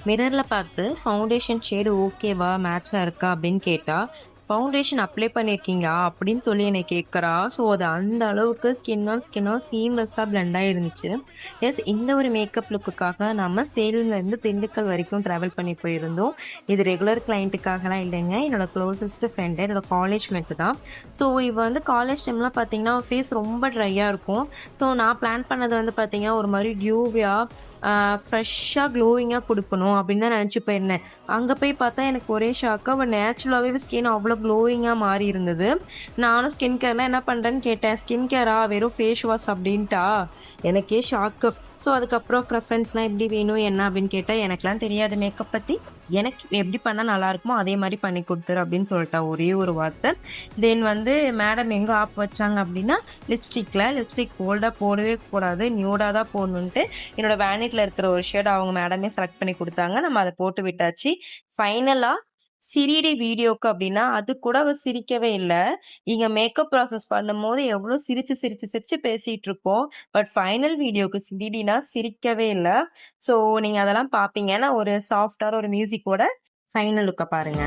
மிரரில் பார்த்து foundation shade ஓகேவா மேட்சாக இருக்கா அப்படின்னு கேட்டால், ஃபவுண்டேஷன் அப்ளை பண்ணியிருக்கீங்க அப்படின்னு சொல்லி என்னை கேட்குறா. ஸோ அது அந்த அளவுக்கு ஸ்கின் ஆன் சீம்லெஸ்ஸாக பிளெண்ட் ஆகிருந்துச்சு. எஸ், இந்த ஒரு மேக்கப் லுக்குக்காக நம்ம சேலம்லேருந்து திண்டுக்கல் வரைக்கும் ட்ராவல் பண்ணி போயிருந்தோம். இது ரெகுலர் கிளைண்ட்டுக்காகலாம் இல்லைங்க, என்னோட க்ளோசஸ்ட் ஃப்ரெண்டு, என்னோட காலேஜ் மேட்டு தான். ஸோ இவ வந்து காலேஜ் டைம்லாம் பார்த்தீங்கன்னா ஃபேஸ் ரொம்ப ட்ரையாக இருக்கும். ஸோ நான் பிளான் பண்ணது வந்து பார்த்தீங்கன்னா ஒரு மாதிரி டியூவியாக ஃப்ரெஷ்ஷாக க்ளோயிங்காக கொடுக்கணும் அப்படின்னு தான் நினச்சி போயிருந்தேன். அங்கே போய் பார்த்தா எனக்கு ஒரே ஷாக்கு. அவள் நேச்சுரலாகவே ஸ்கின் அவ்வளோ க்ளோயிங்காக மாறி இருந்தது. நானும் ஸ்கின் கேர்லாம் என்ன பண்ணுறேன்னு கேட்டேன். ஸ்கின் கேரா வெறும் ஃபேஸ் வாஷ் அப்படின்ட்டா. எனக்கே ஷாக்கு. ஸோ அதுக்கப்புறம் ப்ரெஃபரன்ஸ்லாம் எப்படி வேணும் என்ன அப்படின்னு கேட்டால், எனக்குலாம் தெரியாது மேக்கப் பற்றி, எனக்கு எப்படி பண்ணால் நல்லாயிருக்குமோ அதே மாதிரி பண்ணி கொடுத்துரு அப்படின்னு சொல்லிட்டா ஒரே ஒரு வார்த்தை. தென் வந்து மேடம் எங்கே ஆப் வச்சாங்க அப்படின்னா, லிப்ஸ்டிக் போல்டாக போடவே கூடாது, நியூடாக தான் போடணுன்ட்டு என்னோட வேனிட்டில் இருக்கிற ஒரு ஷேட் அவங்க மேடமே செலக்ட் பண்ணி கொடுத்தாங்க. நம்ம அதை போட்டு விட்டாச்சு. ஃபைனலாக சிரிடி வீடியோக்கு அப்படின்னா அது கூட அவ சிரிக்கவே இல்லை. இங்க மேக்கப் ப்ராசஸ் பண்ணும்போது எவ்வளோ சிரிச்சு சிரிச்சு சிரிச்சு பேசிட்டு இருக்கோம். பட் ஃபைனல் வீடியோக்கு சிரிடினா சிரிக்கவே இல்லை. ஸோ நீங்க அதெல்லாம் பார்ப்பீங்க. நான் ஒரு சாஃப்டான ஒரு மியூசிக்கோட ஃபைனல் லுக்கை பாருங்க.